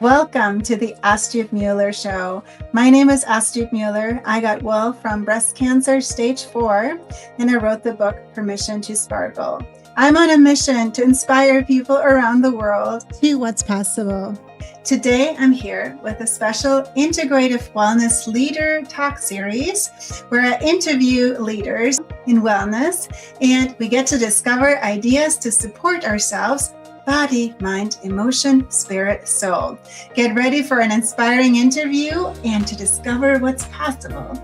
Welcome to the Astrid Mueller Show. My name is Astrid Mueller. I got well from breast cancer stage 4, and I wrote the book Permission to Sparkle. I'm on a mission to inspire people around the world to what's possible. Today, I'm here with a special Integrative Wellness Leader Talk series where I interview leaders in wellness and we get to discover ideas to support ourselves: body, mind, emotion, spirit, soul. Get ready for an inspiring interview and to discover what's possible.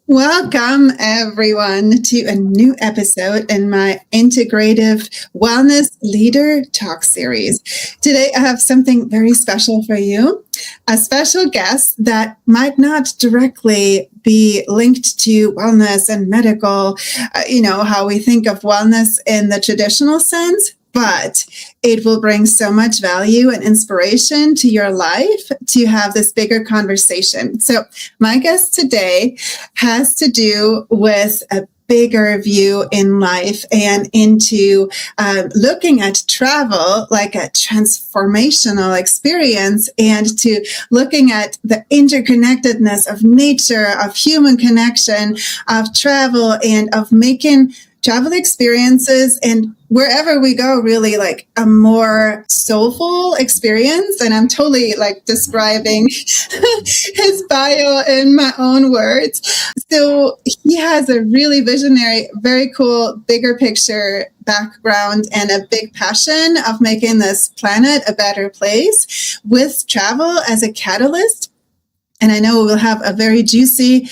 Welcome, everyone, to a new episode in my Integrative Wellness Leader Talk series. Today, I have something very special for you, a special guest that might not directly be linked to wellness and medical, how we think of wellness in the traditional sense, but it will bring so much value and inspiration to your life to have this bigger conversation. So my guest today has to do with a bigger view in life and into looking at travel like a transformational experience, and to looking at the interconnectedness of nature, of human connection, of travel, and of making travel experiences and wherever we go really like a more soulful experience. And I'm totally like describing his bio in my own words. So he has a really visionary, very cool, bigger picture background and a big passion of making this planet a better place with travel as a catalyst. And I know we'll have a very juicy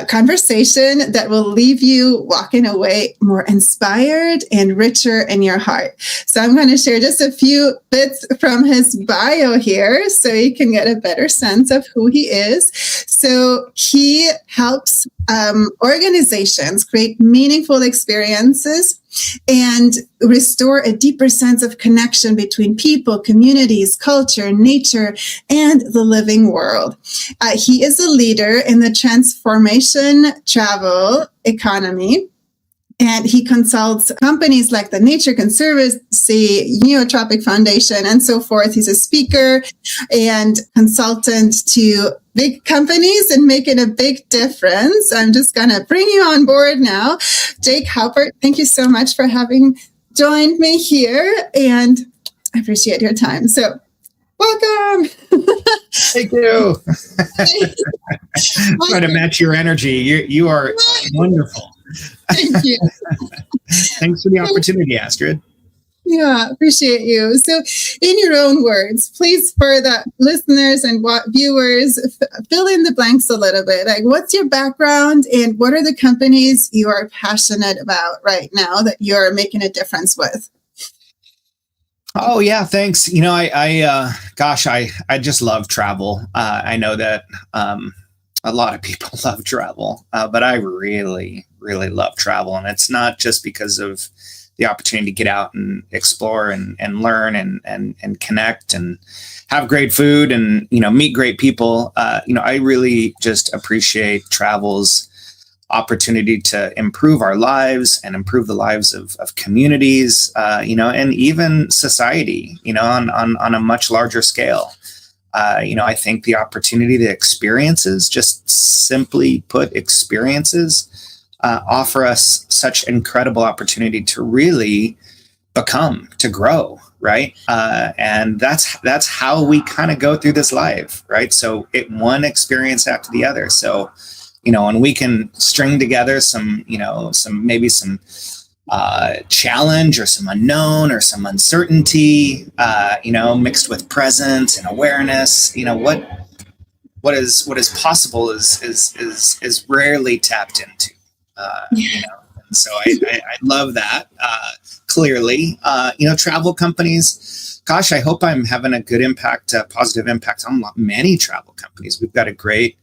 conversation that will leave you walking away more inspired and richer in your heart. So I'm going to share just a few bits from his bio here so you can get a better sense of who he is. So he helps organizations create meaningful experiences and restore a deeper sense of connection between people, communities, culture, nature, and the living world. He is a leader in the transformation travel economy. And he consults companies like the Nature Conservancy, Neotropic Foundation, and so forth. He's a speaker and consultant to big companies and making a big difference. I'm just going to bring you on board now. Jake Haupert, thank you so much for having joined me here, and I appreciate your time. So welcome. Thank you. Trying to match your energy. You are wonderful. Thank you. Thanks for the opportunity, Astrid. Yeah, appreciate you. So in your own words, please, for the listeners and viewers, fill in the blanks a little bit. Like, what's your background and what are the companies you are passionate about right now that you're making a difference with? Oh, yeah, thanks. I just love travel. I know that a lot of people love travel, but I really, really love travel. And it's not just because of the opportunity to get out and explore and learn and connect and have great food and, meet great people. I really just appreciate travel's opportunity to improve our lives and improve the lives of communities, and even society, on a much larger scale. I think the opportunity to experiences, just simply put, experiences, offer us such incredible opportunity to really become, to grow, right? And that's how we kind of go through this life, right? So one experience after the other. So, and we can string together some challenge or some unknown or some uncertainty, mixed with presence and awareness. What is possible is rarely tapped into. And so I love that. Clearly, travel companies. Gosh, I hope I'm having a good impact, a positive impact on many travel companies. We've got a great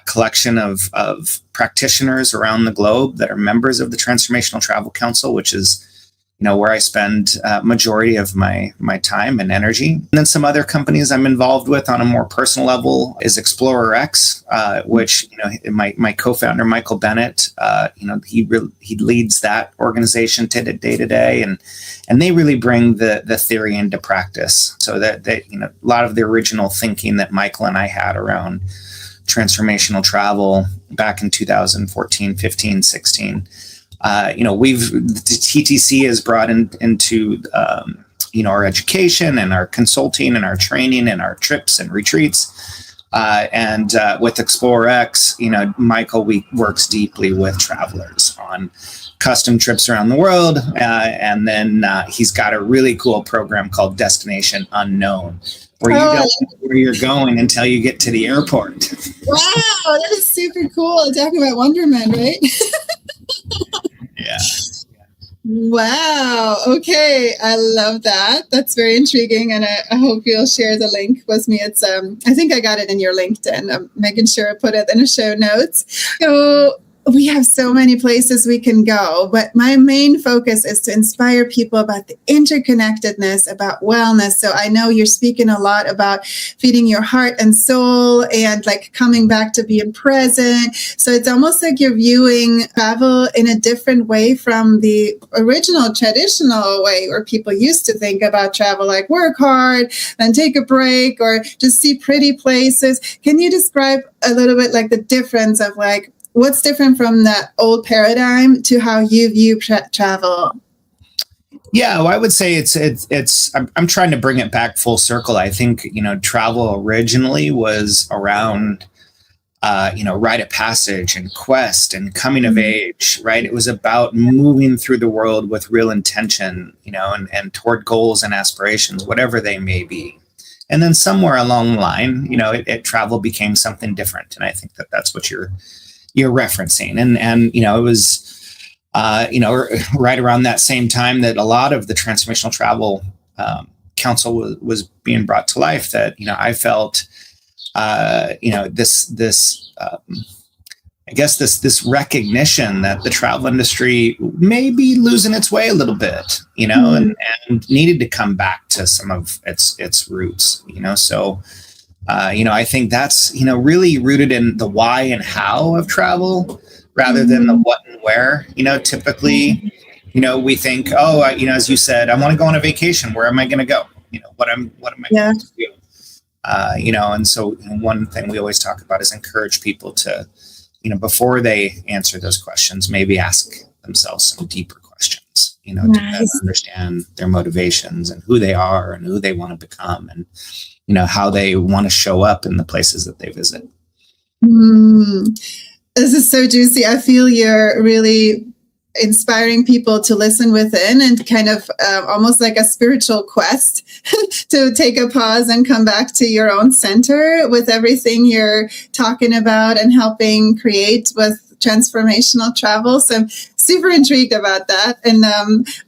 collection of practitioners around the globe that are members of the Transformational Travel Council, which is, where I spend majority of my time and energy. And then some other companies I'm involved with on a more personal level is ExplorerX, which my co-founder Michael Bennett, he leads that organization day to day, and they really bring the theory into practice. So that a lot of the original thinking that Michael and I had around transformational travel back in 2014, 15, 16. The TTC has brought into our education and our consulting and our training and our trips and retreats. And with ExplorerX, Michael works deeply with travelers on custom trips around the world. And then he's got a really cool program called Destination Unknown, where you don't know where you're going until you get to the airport. Wow, that is super cool. Talking about Wonderment, right? Yeah. Wow. Okay. I love that. That's very intriguing. And I hope you'll share the link with me. It's, I think I got it in your LinkedIn. I'm making sure I put it in the show notes. So we have so many places we can go, but my main focus is to inspire people about the interconnectedness, about wellness. So I know you're speaking a lot about feeding your heart and soul and like coming back to being present. So it's almost like you're viewing travel in a different way from the original traditional way where people used to think about travel, like work hard and take a break or just see pretty places. Can you describe a little bit like the difference of like, what's different from that old paradigm to how you view travel? Yeah, well, I would say it's. I'm trying to bring it back full circle. I think travel originally was around, rite of passage and quest and coming of age, right? It was about moving through the world with real intention, and toward goals and aspirations, whatever they may be. And then somewhere along the line, travel became something different, and I think that's what you're referencing. And it was right around that same time that a lot of the Transformational Travel Council was being brought to life, that I felt this recognition that the travel industry may be losing its way a little bit, and needed to come back to some of its roots, so I think that's, really rooted in the why and how of travel rather than the what and where. Typically, we think, as you said, I want to go on a vacation. Where am I going to go? What am I going to do? And so one thing we always talk about is encourage people to, before they answer those questions, maybe ask themselves some deeper questions, to better understand their motivations and who they are and who they want to become, and how they want to show up in the places that they visit. This is so juicy. I feel you're really inspiring people to listen within and kind of almost like a spiritual quest to take a pause and come back to your own center with everything you're talking about and helping create with transformational travel. So I'm super intrigued about that. And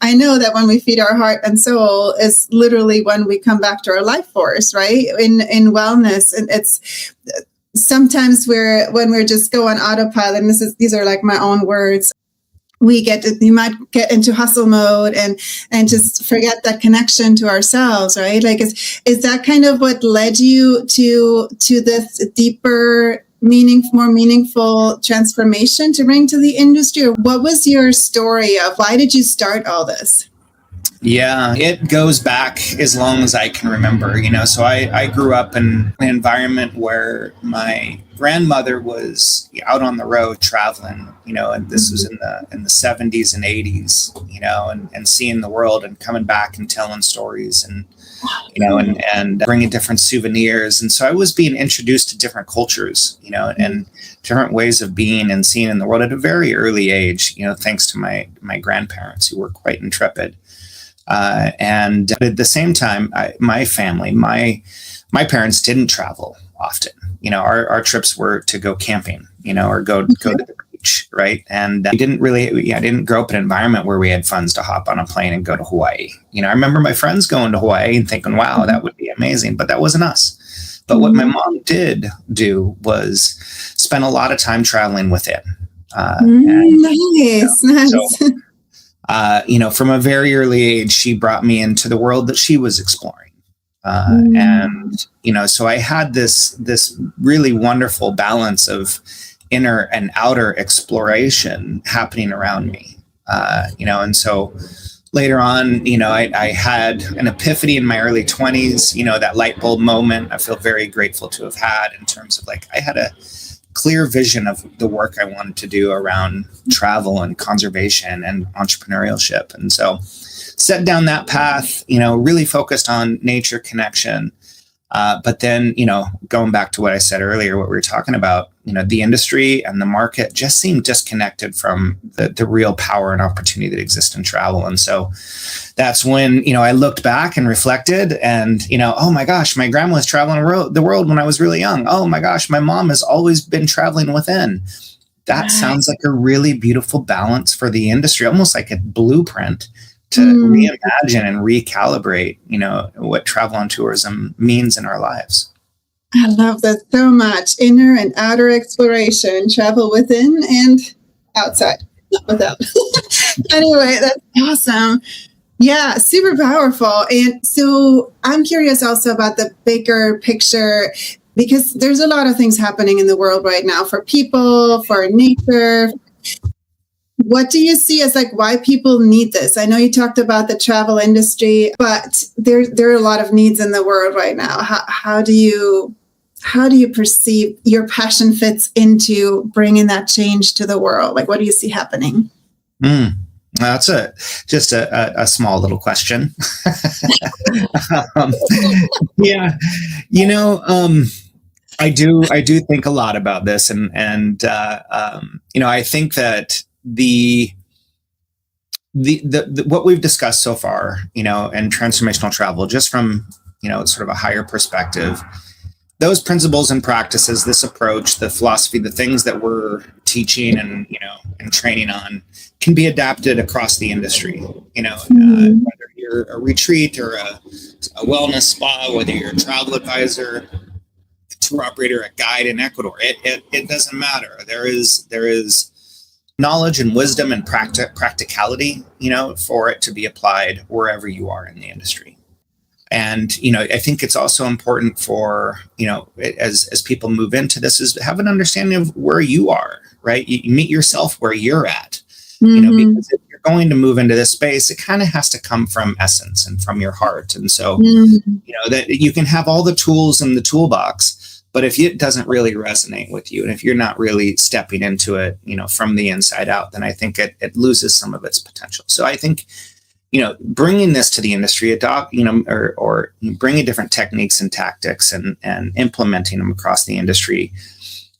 I know that when we feed our heart and soul is literally when we come back to our life force, right? In wellness. And it's sometimes when we're just go on autopilot, and these are like my own words, you might get into hustle mode and just forget that connection to ourselves, right? Like, is that kind of what led you to this deeper more meaningful transformation to bring to the industry? Or what was your story of why did you start all this? Yeah, it goes back as long as I can remember, so I grew up in an environment where my grandmother was out on the road traveling, and this was in the 70s and 80s, and seeing the world and coming back and telling stories and, and bringing different souvenirs. And so I was being introduced to different cultures, and different ways of being and seeing in the world at a very early age, thanks to my grandparents who were quite intrepid. And at the same time, my family, my parents didn't travel often. Our trips were to go camping, or go to the beach, right? And I didn't grow up in an environment where we had funds to hop on a plane and go to Hawaii. I remember my friends going to Hawaii and thinking, wow, that would be amazing. But that wasn't us. But what my mom did do was spend a lot of time traveling within. Nice. So From a very early age, she brought me into the world that she was exploring. And so I had this really wonderful balance of inner and outer exploration happening around me. And so later on, I had an epiphany in my early 20s, that light bulb moment I feel very grateful to have had, in terms of I had a clear vision of the work I wanted to do around travel and conservation and entrepreneurship. And so set down that path, really focused on nature connection. But then, going back to what I said earlier, what we were talking about, the industry and the market just seemed disconnected from the real power and opportunity that exists in travel. And so that's when, I looked back and reflected and, oh my gosh, my grandma was traveling the world when I was really young. Oh my gosh, my mom has always been traveling within. That sounds like a really beautiful balance for the industry, almost like a blueprint to reimagine and recalibrate, what travel and tourism means in our lives. I love that so much. Inner and outer exploration, travel within and outside, not without. Anyway, that's awesome. Yeah, super powerful. And so I'm curious also about the bigger picture, because there's a lot of things happening in the world right now for people, for nature. What do you see as why people need this? I know you talked about the travel industry, but there are a lot of needs in the world right now. How do you perceive your passion fits into bringing that change to the world? What do you see happening? That's just a small little question. Yeah, I do think a lot about this, and I think that the what we've discussed so far, and transformational travel, just from sort of a higher perspective, those principles and practices, this approach, the philosophy, the things that we're teaching and training on, can be adapted across the industry. Whether you're a retreat or a wellness spa, whether you're a travel advisor, a tour operator, a guide in Ecuador, it doesn't matter. There is knowledge and wisdom and practicality, for it to be applied wherever you are in the industry. And, I think it's also important for, as people move into this, is have an understanding of where you are, right? You meet yourself where you're at, because if you're going to move into this space, it kind of has to come from essence and from your heart. And so, that you can have all the tools in the toolbox, but if it doesn't really resonate with you, and if you're not really stepping into it, from the inside out, then I think it loses some of its potential. So I think, bringing this to the industry, or bringing different techniques and tactics and implementing them across the industry,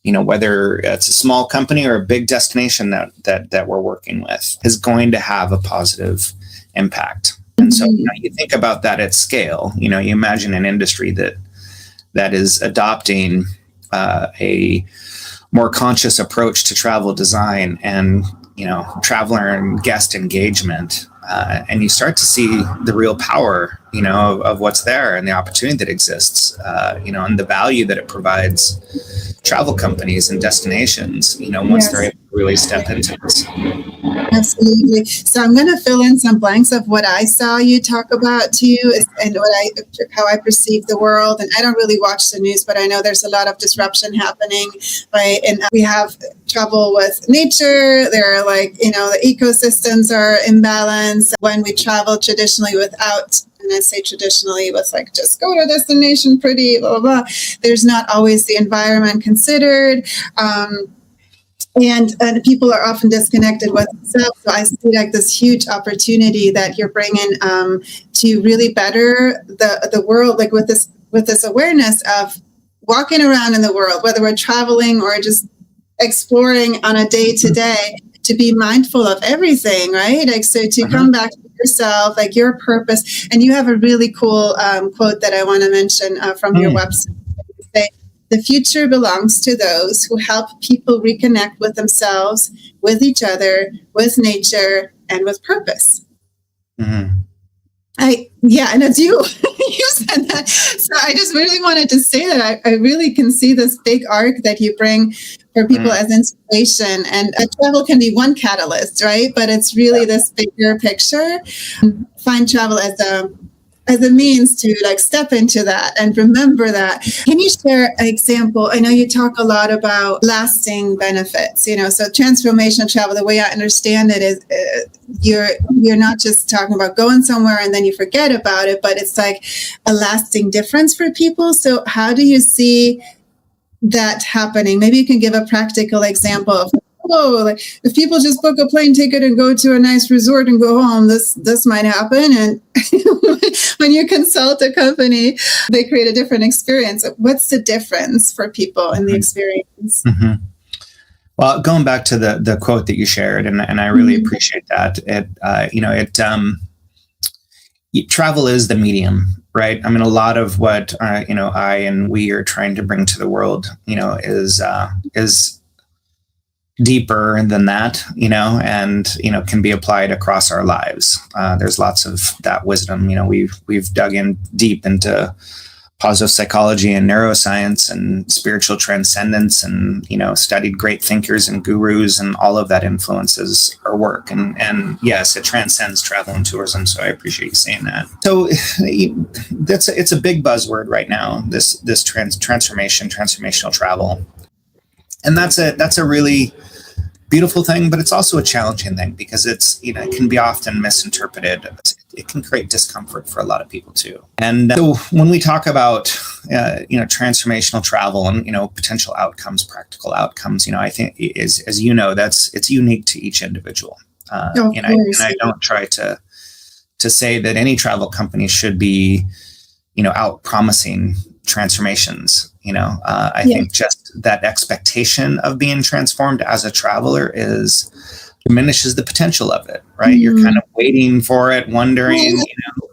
whether it's a small company or a big destination that we're working with, is going to have a positive impact. And so, you think about that at scale. You imagine an industry that is adopting a more conscious approach to travel design and traveler and guest engagement, and you start to see the real power of what's there and the opportunity that exists, and the value that it provides travel companies and destinations, once they're able to really step into this. Absolutely. So I'm going to fill in some blanks of what I saw you talk about too, and how I perceive the world. And I don't really watch the news, but I know there's a lot of disruption happening, right? And we have trouble with nature. There are the ecosystems are imbalanced. When we travel traditionally without, and I say traditionally, with just go to a destination pretty, blah, blah, blah, there's not always the environment considered. And people are often disconnected with themselves. So I see this huge opportunity that you're bringing to really better the world, with this awareness of walking around in the world, whether we're traveling or just exploring on a day-to-day, to be mindful of everything, right? So to come back to yourself, your purpose. And you have a really cool quote that I want to mention from your website. The future belongs to those who help people reconnect with themselves, with each other, with nature, and with purpose. And it's you. You said that. So I just really wanted to say that I really can see this big arc that you bring for people as inspiration. And travel can be one catalyst, right? But it's really this bigger picture. Find travel as a means to like step into that and remember that. Can you share an example? I know you talk a lot about lasting benefits, so transformational travel, the way I understand it is you're not just talking about going somewhere and then you forget about it, but it's like a lasting difference for people. So how do you see that happening? Maybe you can give a practical example of, like if people just book a plane ticket and go to a nice resort and go home, this might happen. And when you consult a company, they create a different experience. What's the difference for people in the experience? Mm-hmm. Well, going back to the quote that you shared, and I really appreciate that. Travel is the medium, right? I mean, a lot of what I and we are trying to bring to the world, is deeper than that, and can be applied across our lives. There's lots of that wisdom. We've dug in deep into positive psychology and neuroscience and spiritual transcendence, and studied great thinkers and gurus, and all of that influences our work. And yes, it transcends travel and tourism. So I appreciate you saying that. So it's a big buzzword right now. This transformational travel. And that's a really beautiful thing, but it's also a challenging thing because it's, it can be often misinterpreted. It can create discomfort for a lot of people too. And so when we talk about, transformational travel and, potential outcomes, practical outcomes, I think as it's unique to each individual. And I don't try to say that any travel company should be, out promising transformations. I think just that expectation of being transformed as a traveler diminishes the potential of it, right? You're kind of waiting for it, wondering,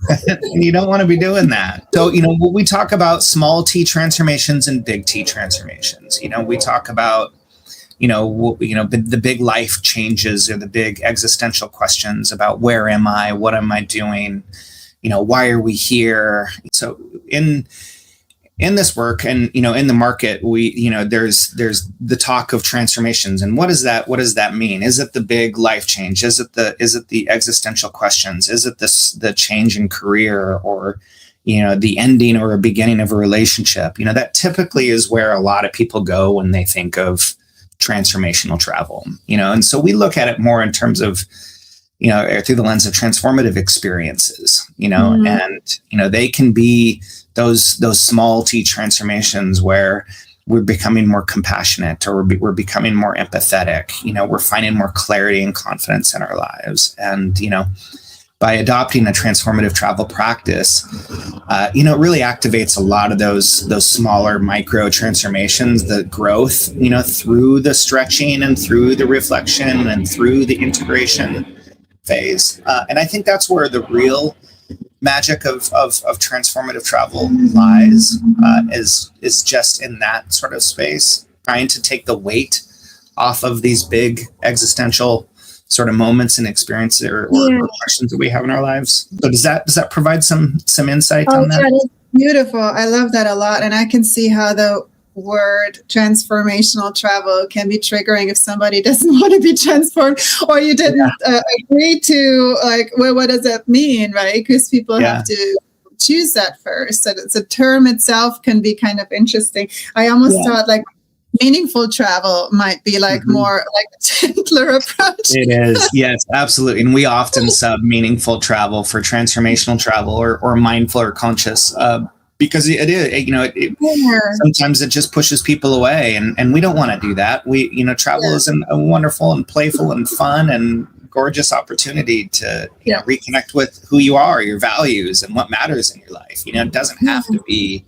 and you don't want to be doing that. So, when we talk about small T transformations and big T transformations, we talk about, the big life changes or the big existential questions about where am I? What am I doing? Why are we here? So in this work and, in the market, we, there's the talk of transformations. And what does that mean? Is it the big life change? Is it the existential questions? Is it the change in career or, the ending or a beginning of a relationship? That typically is where a lot of people go when they think of transformational travel, and so we look at it more in terms of, through the lens of transformative experiences, and, they can be those small T transformations where we're becoming more compassionate or we're becoming more empathetic, we're finding more clarity and confidence in our lives. And, by adopting a transformative travel practice, it really activates a lot of those smaller micro transformations, the growth, through the stretching and through the reflection and through the integration phase. And I think that's where the real magic of transformative travel lies, is just in that sort of space, trying to take the weight off of these big existential sort of moments and experiences or questions that we have in our lives. So does that provide some insight on that? That's beautiful. I love that a lot. And I can see how the word transformational travel can be triggering if somebody doesn't want to be transformed or you didn't agree to what does that mean, right? Because people have to choose that first. So the term itself can be kind of interesting. I almost thought meaningful travel might be more like a gentler approach. It is. Yes, absolutely. And we often sub meaningful travel for transformational travel or mindful or conscious, because it is, sometimes it just pushes people away and we don't want to do that. We, travel is a wonderful and playful and fun and gorgeous opportunity to reconnect with who you are, your values and what matters in your life. It doesn't have to be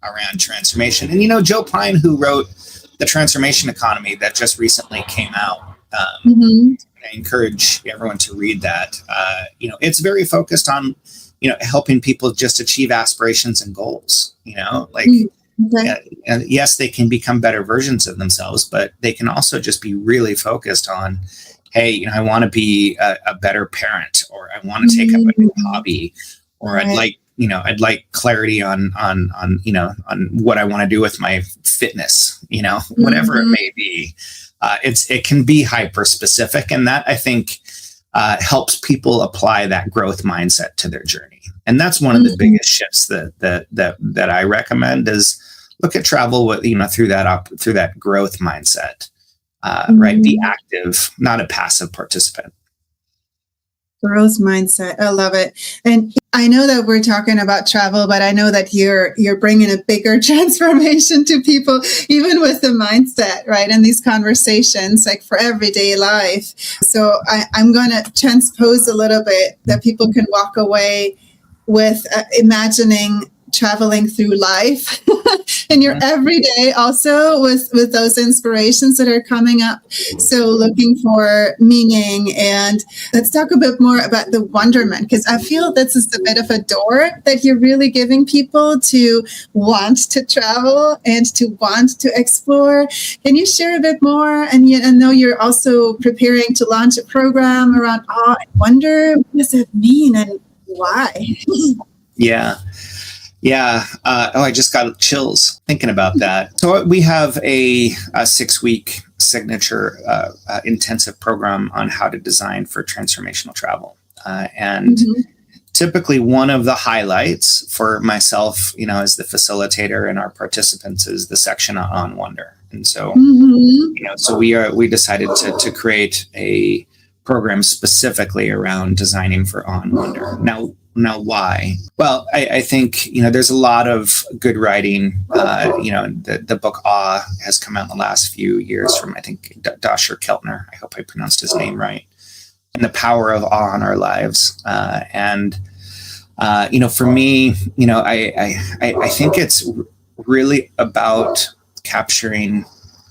around transformation. And, Joe Pine, who wrote The Transformation Economy that just recently came out, I encourage everyone to read that. It's very focused on, helping people just achieve aspirations and goals, and yes, they can become better versions of themselves, but they can also just be really focused on, hey, I want to be a better parent, or I want to take up a new hobby, or I'd like I'd like clarity on what I want to do with my fitness, whatever it may be. It can be hyper specific, and that I think helps people apply that growth mindset to their journey. And that's one of the biggest shifts that I recommend is look at travel with, through that growth mindset, right? Be active, not a passive participant. Growth mindset. I love it. And I know that we're talking about travel, but I know that you're bringing a bigger transformation to people, even with the mindset, right? And these conversations, like for everyday life. So I'm going to transpose a little bit that people can walk away with imagining traveling through life in your everyday, also with those inspirations that are coming up. So looking for meaning. And let's talk a bit more about the wonderment, because I feel this is a bit of a door that you're really giving people to want to travel and to want to explore. Can you share a bit more? And yet I know you're also preparing to launch a program around awe and wonder. What does it mean and why? Yeah. I just got chills thinking about that. So we have a 6-week signature intensive program on how to design for transformational travel. And typically one of the highlights for myself, as the facilitator and our participants is the section on wonder. And so, so we decided to create a program specifically around designing for awe and wonder. Now, why? Well, I think, there's a lot of good writing. The book Awe has come out in the last few years from, I think, Dr. Keltner. I hope I pronounced his name right. And the power of awe in our lives. For me, I think it's really about capturing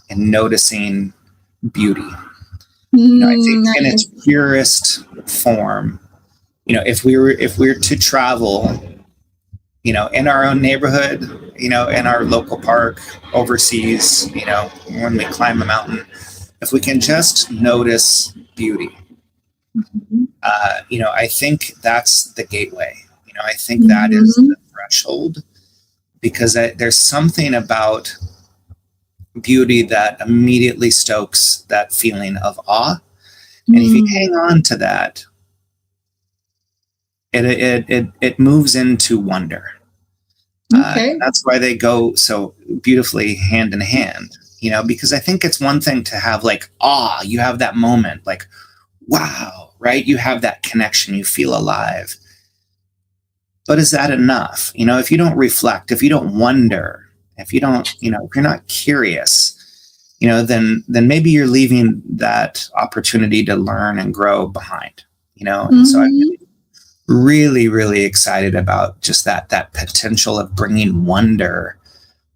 and noticing beauty. I think in its purest form, if we were to travel, in our own neighborhood, in our local park, overseas, when we climb a mountain, if we can just notice beauty, I think that's the gateway. I think that is the threshold, because there's something about beauty that immediately stokes that feeling of awe. And if you hang on to that, it moves into wonder. That's why they go so beautifully hand in hand, because I think it's one thing to have like awe, you have that moment like, wow, right? You have that connection, you feel alive. But is that enough? If you don't reflect, if you don't wonder, if you don't, if you're not curious, then maybe you're leaving that opportunity to learn and grow behind, and so I'm really, really excited about just that potential of bringing wonder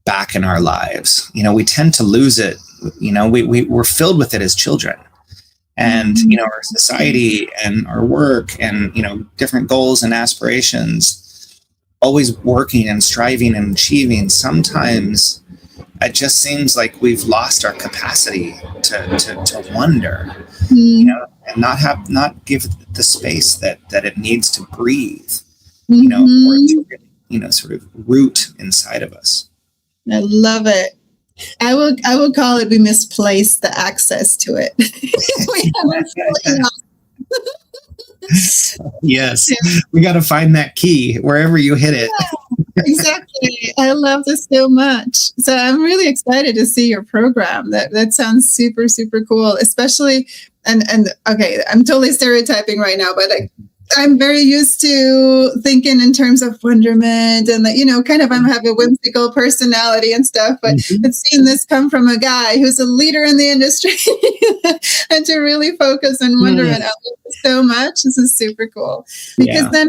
back in our lives. We tend to lose it. We're filled with it as children, and our society and our work and different goals and aspirations, always working and striving and achieving. Sometimes it just seems like we've lost our capacity to wonder, and not give the space that it needs to breathe, or to sort of root inside of us. I love it. I will call it, we misplaced the access to it. Yes, we got to find that key wherever you hit it. Exactly. I love this so much. So I'm really excited to see your program. That sounds super, super cool, especially, and okay, I'm totally stereotyping right now, but I'm very used to thinking in terms of wonderment and that, I have a whimsical personality and stuff, but seeing this come from a guy who's a leader in the industry and to really focus on wonderment, I love it so much. This is super cool, because then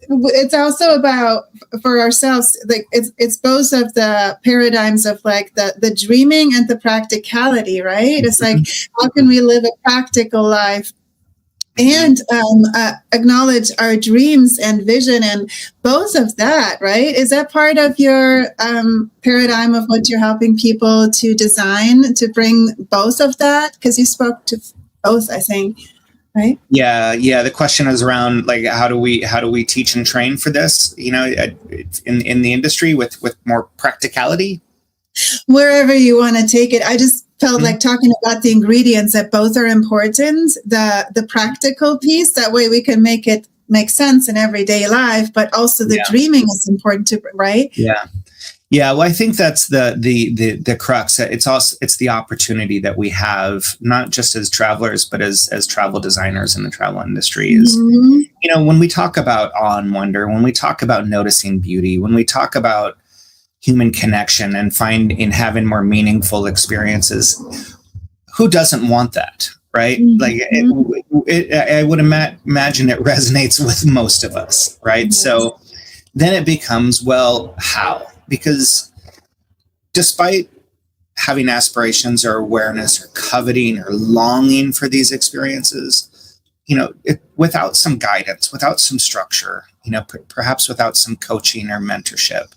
it's also about, for ourselves, like it's both of the paradigms of like the dreaming and the practicality, right? It's like, how can we live a practical life and acknowledge our dreams and vision, and both of that, right? Is that part of your paradigm of what you're helping people to design, to bring both of that? Because you spoke to both, I think. right? Yeah. The question is around like how do we teach and train for this? In the industry with more practicality. Wherever you want to take it. I just felt Mm-hmm. like talking about the ingredients, that both are important. The practical piece, that way we can make it make sense in everyday life, but also the dreaming is important too, right? Yeah, well, I think that's the crux. It's the opportunity that we have, not just as travelers, but as travel designers in the travel industry. Is when we talk about awe and wonder, when we talk about noticing beauty, when we talk about human connection and having more meaningful experiences, who doesn't want that, right? Like I would imagine it resonates with most of us, right? Yes. So then it becomes, well, how? Because despite having aspirations or awareness or coveting or longing for these experiences, without some guidance, without some structure, perhaps without some coaching or mentorship,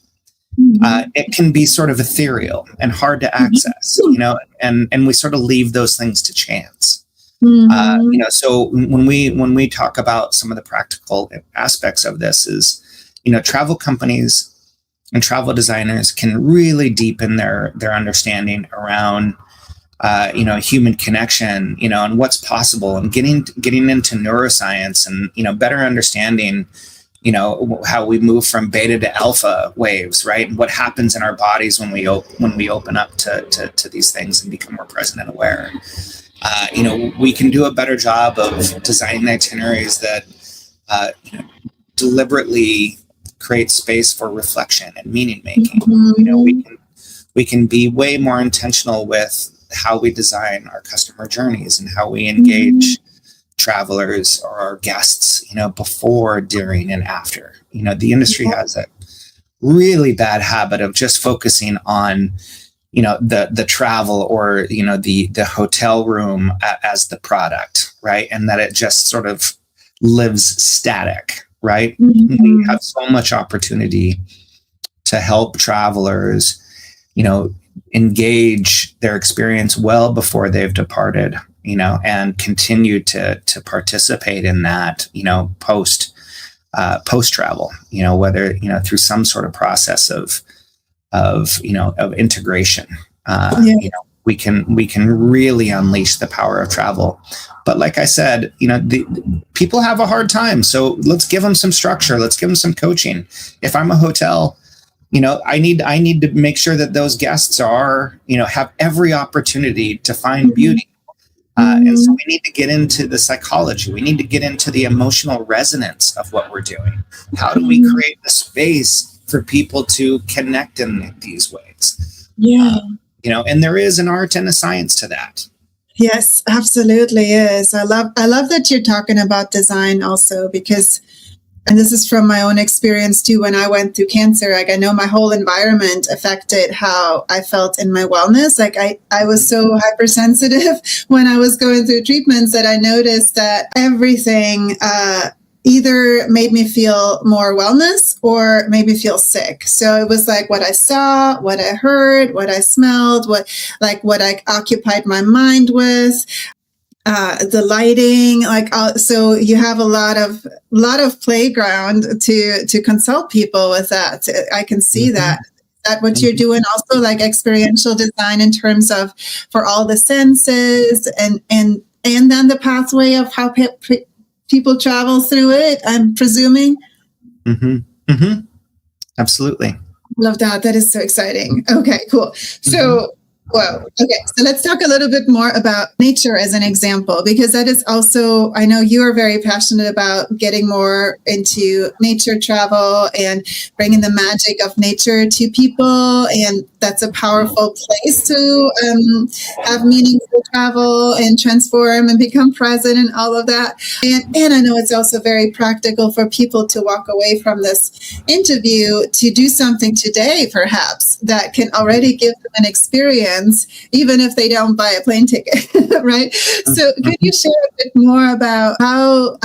it can be sort of ethereal and hard to access, and we sort of leave those things to chance. So when we talk about some of the practical aspects of this is, travel companies and travel designers can really deepen their understanding around, human connection, and what's possible, and getting into neuroscience and, better understanding, how we move from beta to alpha waves, right? And what happens in our bodies when we open up to these things and become more present and aware. We can do a better job of designing itineraries that, deliberately create space for reflection and meaning making. We can be way more intentional with how we design our customer journeys and how we engage travelers or our guests, before, during, and after. The industry has a really bad habit of just focusing on, the travel or, the hotel room as the product, right? And that it just sort of lives static, right? We have so much opportunity to help travelers, engage their experience well before they've departed, and continue to participate in that, post travel, whether, through some sort of process of integration. We can really unleash the power of travel. But like I said, the people have a hard time. So let's give them some structure. Let's give them some coaching. If I'm a hotel, I need to make sure that those guests are, have every opportunity to find beauty. And so we need to get into the psychology. We need to get into the emotional resonance of what we're doing. How do we create the space for people to connect in these ways? And there is an art and a science to that. Yes, absolutely is. I love that you're talking about design also, because, and this is from my own experience too, when I went through cancer, like I know my whole environment affected how I felt in my wellness. Like I was so hypersensitive when I was going through treatments that I noticed that everything either made me feel more wellness or made me feel sick. So it was like what I saw, what I heard, what I smelled, what I occupied my mind with. The lighting, so you have a lot of playground to consult people with that. I can see that. That what you're doing also, like experiential design in terms of for all the senses and then the pathway of how people travel through it, I'm presuming. Absolutely. Love that. That is so exciting. Okay, cool. So let's talk a little bit more about nature as an example, because that is also, I know you are very passionate about getting more into nature travel and bringing the magic of nature to people. And that's a powerful place to have meaningful travel and transform and become present and all of that. And I know it's also very practical for people to walk away from this interview to do something today, perhaps, that can already give them an experience, even if they don't buy a plane ticket, right? So could you share a bit more about how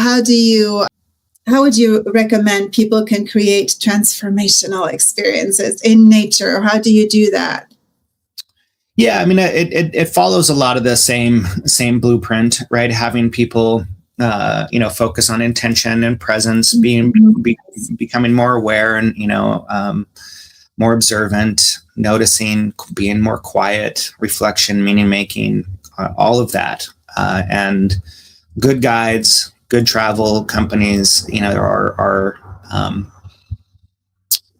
would you recommend people can create transformational experiences in nature? Or how do you do that? Yeah, I mean, it follows a lot of the same blueprint, right? Having people, focus on intention and presence, becoming more aware and, more observant, noticing, being more quiet, reflection, meaning making, all of that. And good guides, good travel companies, are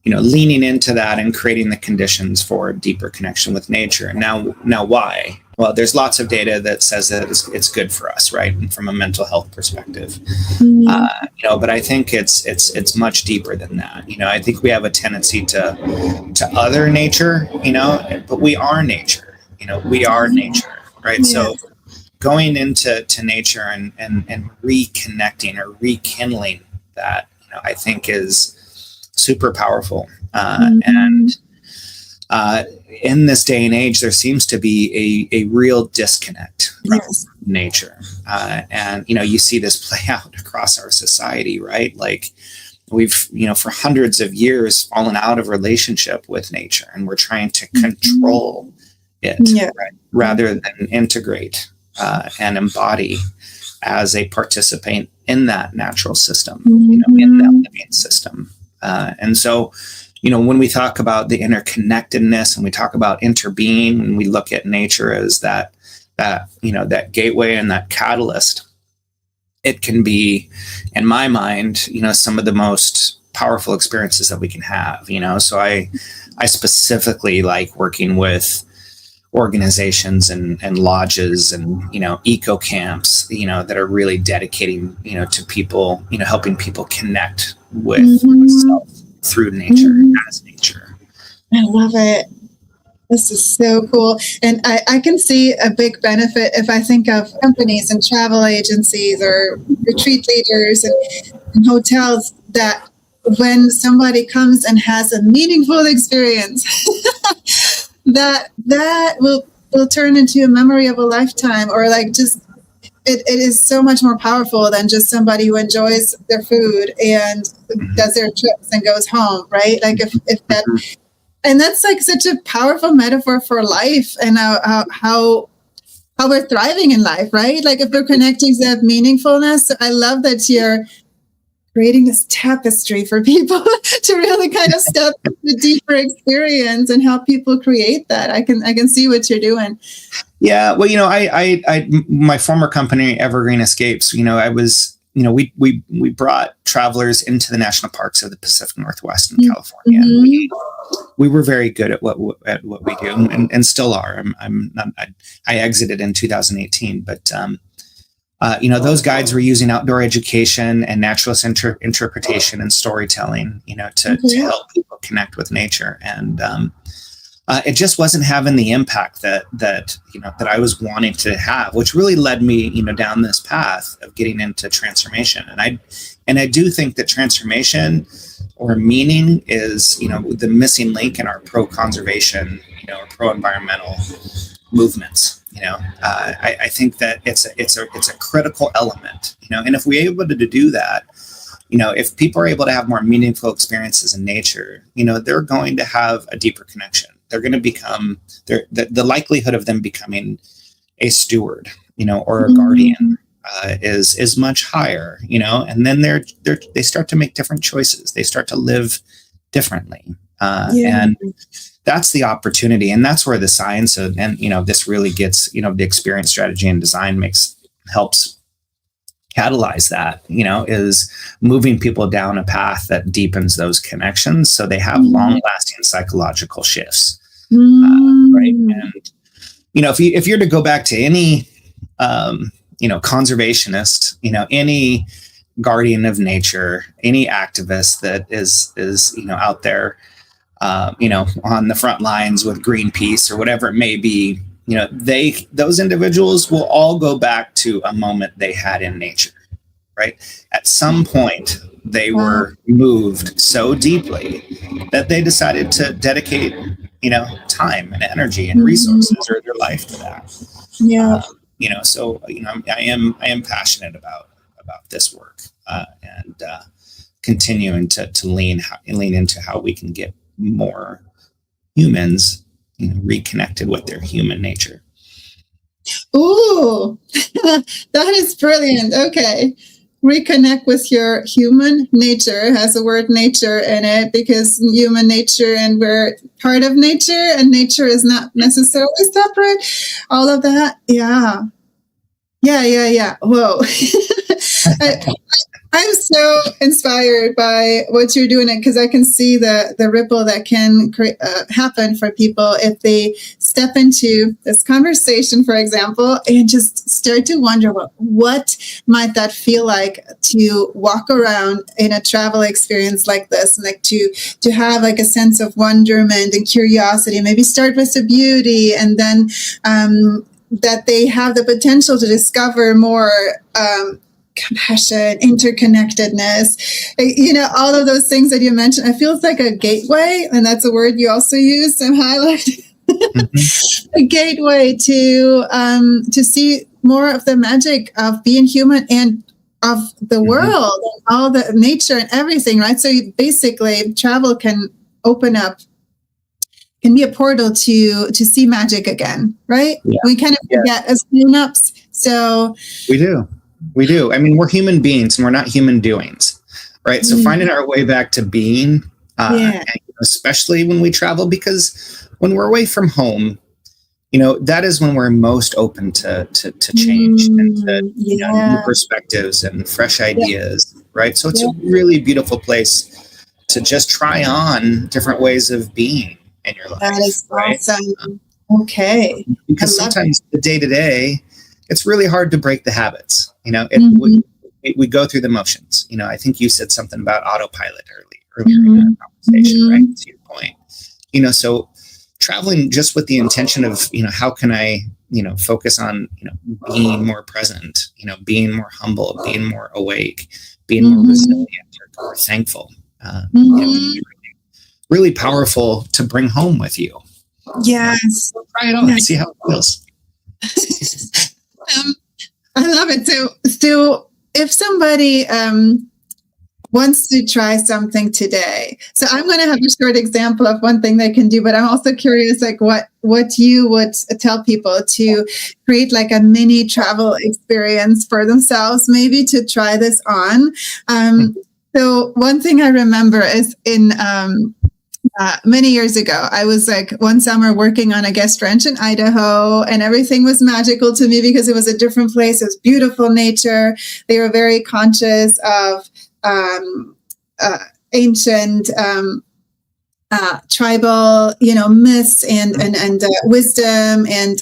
leaning into that and creating the conditions for deeper connection with nature. Now why? Well, there's lots of data that says that it's good for us, right? And from a mental health perspective, but I think it's much deeper than that. I think we have a tendency to other nature, but we are nature. We are nature, right? Yeah. So going into nature and reconnecting or rekindling that, I think is super powerful. And in this day and age, there seems to be a real disconnect from nature. And, you see this play out across our society, right? Like we've, for hundreds of years fallen out of relationship with nature, and we're trying to control it right? Rather than integrate and embody as a participant in that natural system, in that living system. And so, when we talk about the interconnectedness and we talk about interbeing, and we look at nature as that gateway and that catalyst, it can be, in my mind, some of the most powerful experiences that we can have, so I specifically like working with organizations and lodges and eco camps that are really dedicating to people, helping people connect with self through nature, as nature. I love it. This is so cool. And I can see a big benefit if I think of companies and travel agencies or retreat leaders and hotels, that when somebody comes and has a meaningful experience, that will turn into a memory of a lifetime, or like just it is so much more powerful than just somebody who enjoys their food and does their trips and goes home, right? Like if that, and that's like such a powerful metaphor for life and how we're thriving in life, right? Like if we're connecting to that meaningfulness. So I love that you're creating this tapestry for people to really kind of step into deeper experience and help people create that. I can see what you're doing. Yeah, well, I my former company, Evergreen Escapes, I was, we brought travelers into the national parks of the Pacific Northwest in California. And we were very good at what we do, and still are. I exited in 2018, but those guides were using outdoor education and naturalist interpretation and storytelling, to help people connect with nature. And it just wasn't having the impact that I was wanting to have, which really led me, down this path of getting into transformation. And I do think that transformation or meaning is, the missing link in our pro-conservation, or pro-environmental movements. I think that it's a critical element, and if we're able to do that, if people are able to have more meaningful experiences in nature, they're going to have a deeper connection. They're going to become the likelihood of them becoming a steward, or a guardian is much higher, and then they start to make different choices. They start to live differently. And that's the opportunity. And that's where the science and this really gets, the experience strategy and design helps catalyze that, is moving people down a path that deepens those connections. So they have long lasting psychological shifts. Right. And, if you're to go back to any, conservationist, any guardian of nature, any activist that is out there, on the front lines with Greenpeace or whatever it may be, those individuals will all go back to a moment they had in nature, right? At some point, they were moved so deeply that they decided to dedicate, time and energy and resources or their life to that. So I am passionate about this work and continuing to lean into how we can get more humans reconnected with their human nature. Ooh, that is brilliant. Okay. Reconnect with your human nature, has the word nature in it, because human nature, and we're part of nature, and nature is not necessarily separate. All of that. Yeah. Yeah, yeah, yeah. Whoa. I, I'm so inspired by what you're doing, because I can see the ripple that can happen for people if they step into this conversation, for example, and just start to wonder what might that feel like to walk around in a travel experience like this, and like to have like a sense of wonderment and curiosity. Maybe start with the beauty, and then that they have the potential to discover more. Compassion, interconnectedness, all of those things that you mentioned. I feel it's like a gateway, and that's a word you also use and highlight. A gateway to see more of the magic of being human and of the world and all the nature and everything, right? So basically, travel can open up, can be a portal to see magic again, right? Yeah. We kind of forget as grown-ups. So we do. I mean, we're human beings and we're not human doings, right? So finding our way back to being, and especially when we travel, because when we're away from home, that is when we're most open to change and to new perspectives and fresh ideas, right? So it's a really beautiful place to just try on different ways of being in your life. That is awesome. Okay. Because sometimes the day-to-day, it's really hard to break the habits. We go through the motions. I think you said something about autopilot earlier in our conversation, right? To your point. So traveling just with the intention of, how can I, focus on, being more present, being more humble, being more awake, being more resilient or thankful. Really powerful to bring home with you. Yes. So try it on and see how it feels. I love it. So if somebody wants to try something today, so I'm going to have a short example of one thing they can do, but I'm also curious, like what you would tell people to create like a mini travel experience for themselves, maybe to try this on. So one thing I remember is in many years ago, I was like one summer working on a guest ranch in Idaho, and everything was magical to me because it was a different place. It was beautiful nature. They were very conscious of ancient tribal, myths and wisdom and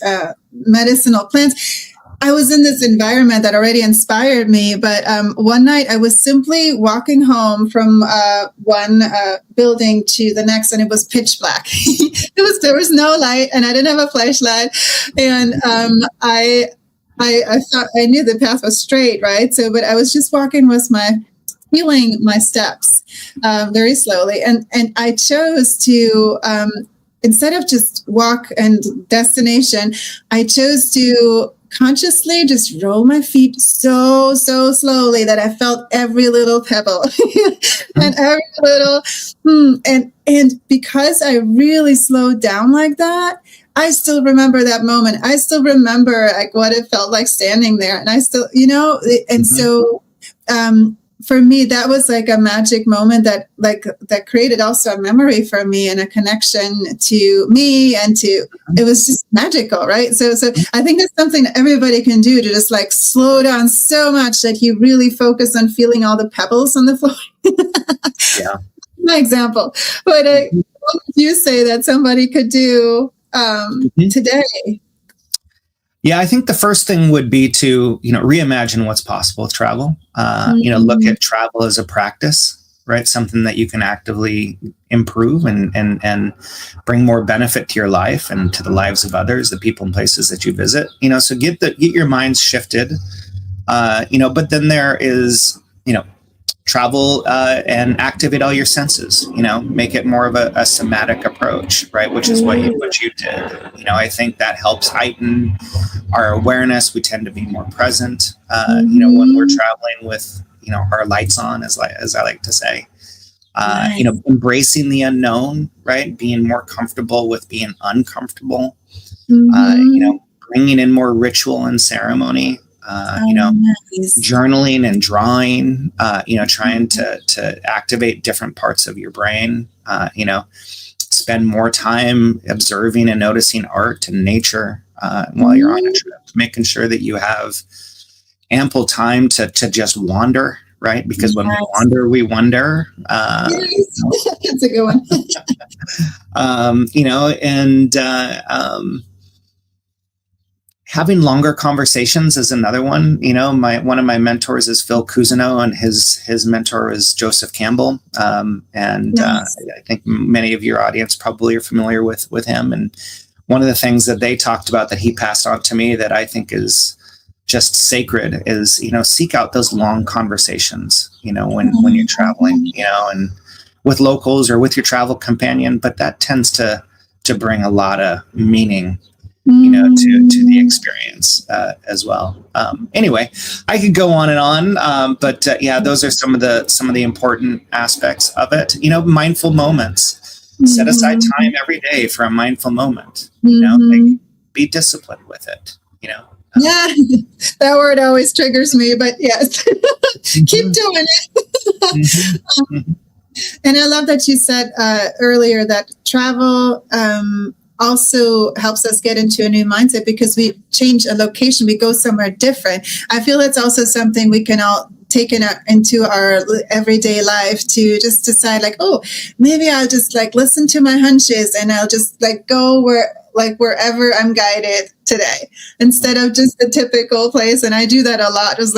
medicinal plants. I was in this environment that already inspired me, but one night I was simply walking home from one building to the next, and it was pitch black. There was no light, and I didn't have a flashlight, and I thought I knew the path was straight, right? So, but I was just walking with feeling my steps very slowly, and I chose to. Instead of just walk and destination, I chose to consciously just roll my feet so slowly that I felt every little pebble and every little and because I really slowed down like that, I still remember that moment. I still remember like what it felt like standing there, and I still, and so for me, that was like a magic moment that created also a memory for me and a connection to me, and it was just magical, right? So I think that's something that everybody can do, to just like slow down so much that you really focus on feeling all the pebbles on the floor. Yeah. My example. But what would you say that somebody could do today? Yeah, I think the first thing would be to, reimagine what's possible with travel. Look at travel as a practice, right? Something that you can actively improve and bring more benefit to your life and to the lives of others, the people and places that you visit. So get your minds shifted. But then there is, travel and activate all your senses, make it more of a somatic approach, right? Which is what you did. I think that helps heighten our awareness. We tend to be more present, when we're traveling with, our lights on, as I like to say, Nice. Embracing the unknown, right? Being more comfortable with being uncomfortable, bringing in more ritual and ceremony, nice. journaling and drawing, trying to activate different parts of your brain, spend more time observing and noticing art and nature while you're on a trip, making sure that you have ample time to just wander, right? Because when we wonder. Yes. That's a good one. Having longer conversations is another one. One of my mentors is Phil Cousineau, and his mentor is Joseph Campbell. I think many of your audience probably are familiar with him. And one of the things that they talked about that he passed on to me that I think is just sacred is, seek out those long conversations, when you're traveling, and with locals or with your travel companion. But that tends to bring a lot of meaning, to the experience as well. Anyway, I could go on and on, but those are some of the important aspects of it. Mindful moments. Set aside time every day for a mindful moment. Be disciplined with it. Yeah, that word always triggers me, but yes, keep doing it. And I love that you said earlier that travel also helps us get into a new mindset because we change a location, we go somewhere different. I feel that's also something we can all take into our everyday life to just decide maybe I'll just listen to my hunches and I'll just go wherever I'm guided today instead of just the typical place. And I do that a lot. It's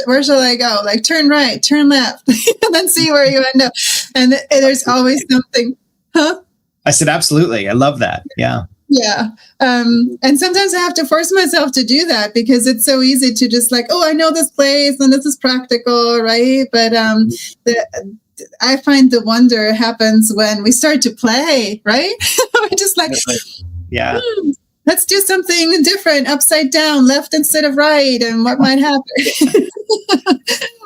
where shall I go? Turn right, turn left, and then see where you end up. And there's always something, huh? I said, absolutely. I love that. Yeah. Yeah. And sometimes I have to force myself to do that because it's so easy to just I know this place and this is practical, right? But I find the wonder happens when we start to play, right? We're just let's do something different, upside down, left instead of right, and what might happen.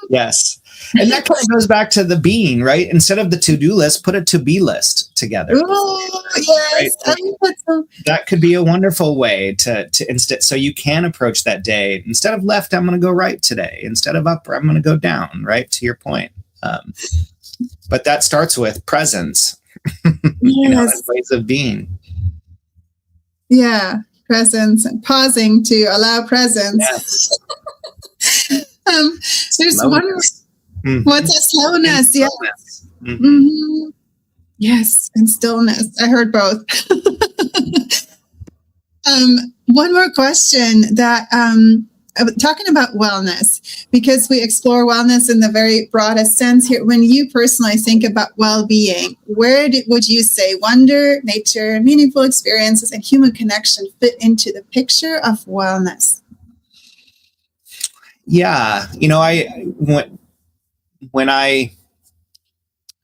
Yes. And that kind of goes back to the being, right? Instead of the to-do list, put a to-be list together. Oh, yes. Right? That could be a wonderful way to instead, so you can approach that day. Instead of left, I'm going to go right today. Instead of up, I'm going to go down, right? To your point. But that starts with presence, and ways of being. Yeah, presence and pausing to allow presence. Yes. There's one. What's that? Slowness? Yeah. Yes, and stillness. I heard both. One more question that talking about wellness, because we explore wellness in the very broadest sense here. When you personally think about well-being, where would you say wonder, nature, meaningful experiences, and human connection fit into the picture of wellness? Yeah, when I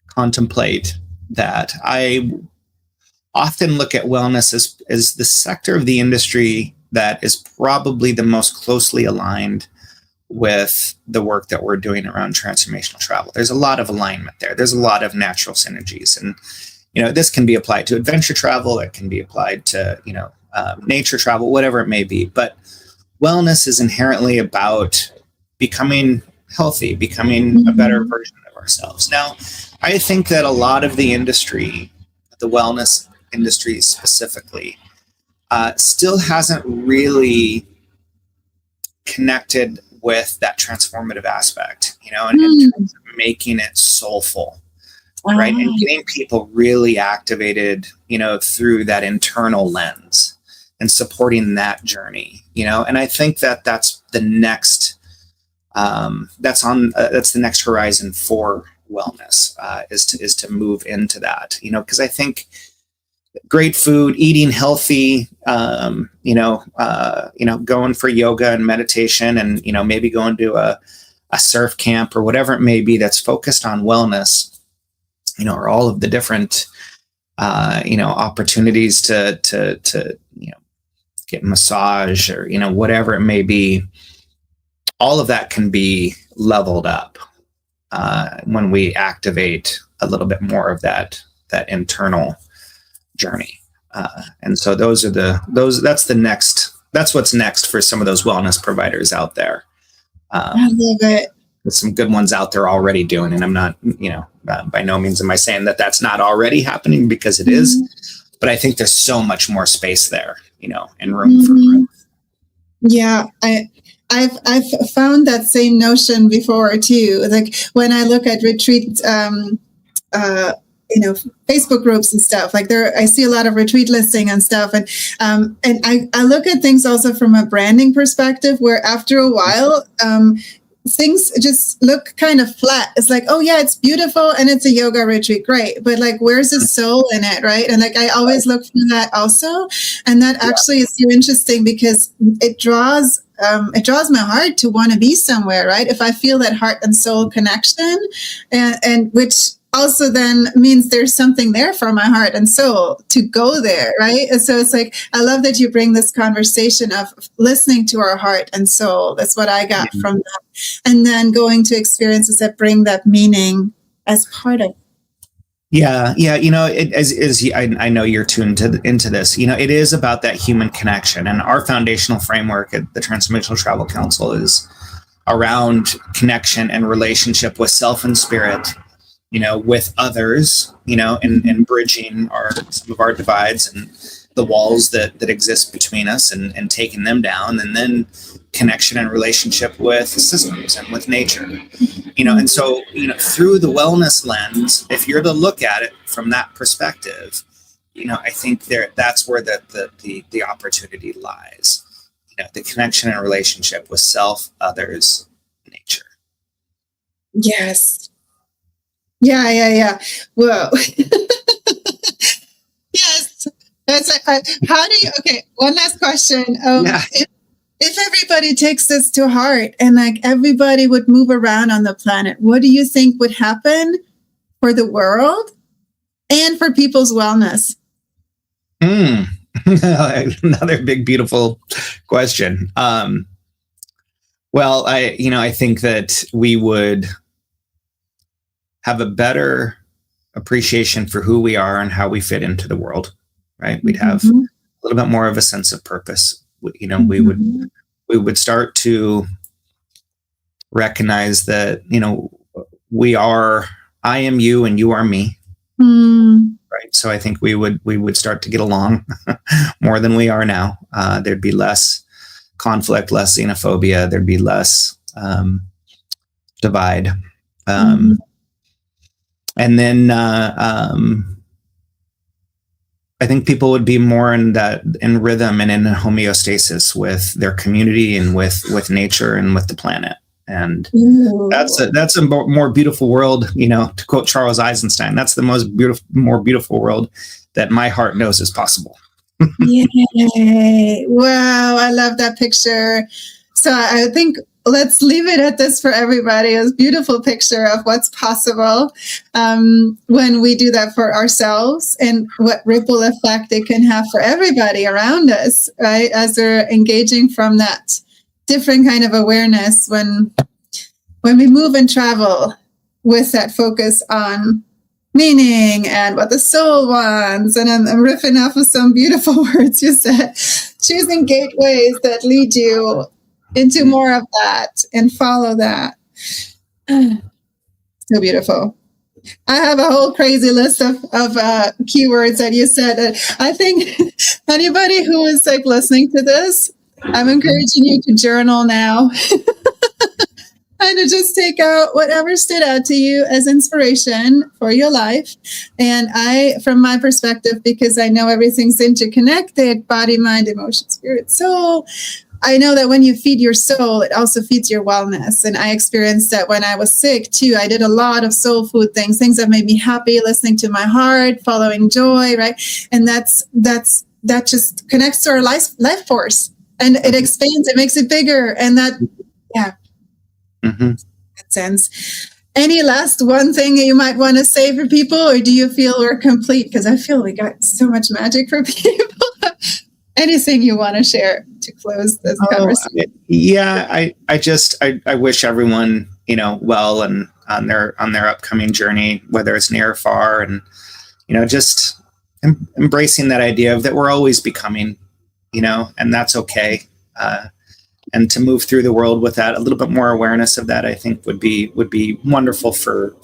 contemplate that, I often look at wellness as the sector of the industry that is probably the most closely aligned with the work that we're doing around transformational travel. There's a lot of alignment there. There's a lot of natural synergies. And, this can be applied to adventure travel. It can be applied to, nature travel, whatever it may be. But wellness is inherently about becoming healthy, becoming a better version of ourselves. Now, I think that a lot of the industry, the wellness industry specifically, still hasn't really connected with that transformative aspect, in terms of making it soulful, right? And getting people really activated, through that internal lens and supporting that journey, and I think that that's the next, that's the next horizon for wellness, is to move into that, because I think great food, eating healthy, going for yoga and meditation, and maybe going to a surf camp or whatever it may be that's focused on wellness, or all of the different opportunities to get massage or whatever it may be. All of that can be leveled up when we activate a little bit more of that internal journey, and so that's the next that's what's next for some of those wellness providers out there. I love it. There's some good ones out there already doing, and I'm not, by no means am I saying that that's not already happening, because it is, but I think there's so much more space there, and room for growth. Yeah, I've found that same notion before too. Like when I look at retreat, Facebook groups and stuff. Like I see a lot of retreat listing and stuff, and I look at things also from a branding perspective, where after a while, things just look kind of flat. It's like, oh yeah, it's beautiful and it's a yoga retreat, great, but like, where's the soul in it, right? And like, I always look for that also, and that actually is so interesting, because it draws my heart to want to be somewhere, right? If I feel that heart and soul connection, and which also then means there's something there for my heart and soul to go there, right? And so it's like, I love that you bring this conversation of listening to our heart and soul. That's what I got from that. And then going to experiences that bring that meaning as part of it. Yeah. I know you're tuned into this. It is about that human connection, and our foundational framework at the Transformational Travel Council is around connection and relationship with self and spirit, with others, and bridging some of our divides and the walls that exist between us, and taking them down, and then connection and relationship with systems and with nature, and so, through the wellness lens, if you're to look at it from that perspective, I think that's where the opportunity lies, the connection and relationship with self, others, nature. Yes. Yeah. Whoa. Yes. That's like, how do you, okay, one last question. If everybody takes this to heart, and like everybody would move around on the planet, what do you think would happen for the world and for people's wellness? Another big, beautiful question. Well, I think that we would have a better appreciation for who we are and how we fit into the world, right? We'd have a little bit more of a sense of purpose. We would start to recognize that, I am you and you are me. Right. So I think we would start to get along more than we are now. There'd be less conflict, less xenophobia. There'd be less divide. And then I think people would be more in rhythm and in homeostasis with their community and with nature and with the planet. And that's a more beautiful world, to quote Charles Eisenstein, that's the more beautiful world that my heart knows is possible. Yay. Wow. I love that picture. So I think let's leave it at this for everybody. It's a beautiful picture of what's possible when we do that for ourselves, and what ripple effect it can have for everybody around us, right? As we're engaging from that different kind of awareness when we move and travel with that focus on meaning and what the soul wants. And I'm riffing off of some beautiful words you said, choosing gateways that lead you into more of that and follow that. So beautiful. I have a whole crazy list of keywords that you said. I think anybody who is like listening to this, I'm encouraging you to journal now and to just take out whatever stood out to you as inspiration for your life. And from my perspective, because I know everything's interconnected, body, mind, emotion, spirit, soul, I know that when you feed your soul, it also feeds your wellness. And I experienced that when I was sick too. I did a lot of soul food things that made me happy, listening to my heart, following joy, right? And that just connects to our life force, and it expands, it makes it bigger. And that, that sense. Any last one thing that you might want to say for people, or do you feel we're complete? Because I feel we got so much magic for people. Anything you want to share to close this conversation? Yeah, I wish everyone, well, and on their upcoming journey, whether it's near or far, and, just embracing that idea of that we're always becoming, and that's okay. And to move through the world with that, a little bit more awareness of that, I think would be wonderful for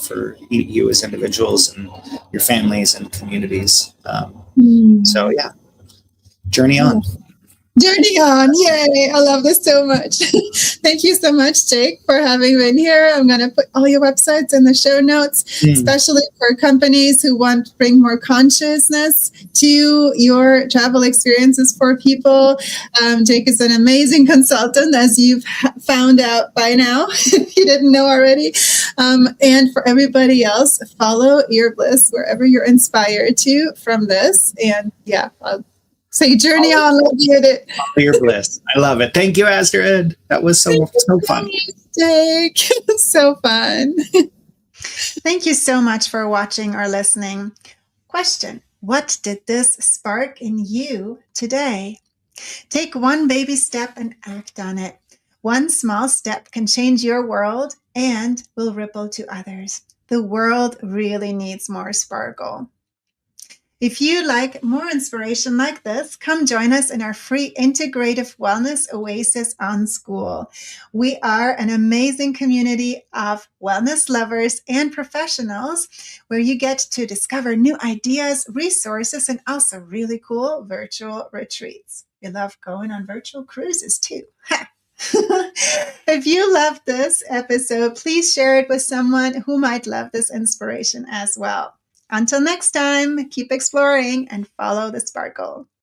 you as individuals and your families and communities. So yeah, journey on. Journey on. Yay. I love this so much. Thank you so much, Jake, for having been here. I'm going to put all your websites in the show notes, especially for companies who want to bring more consciousness to your travel experiences for people. Jake is an amazing consultant, as you've found out by now, if you didn't know already. And for everybody else, follow your bliss wherever you're inspired to from this. And yeah, say journey on, let's get it. Your bliss. I love it. Thank you, Astrid. That was so fun. Jake. So fun. Thank you so much for watching or listening. Question: what did this spark in you today? Take one baby step and act on it. One small step can change your world and will ripple to others. The world really needs more sparkle. If you like more inspiration like this, come join us in our free Integrative Wellness Oasis on School. We are an amazing community of wellness lovers and professionals where you get to discover new ideas, resources, and also really cool virtual retreats. We love going on virtual cruises too. If you loved this episode, please share it with someone who might love this inspiration as well. Until next time, keep exploring and follow the sparkle.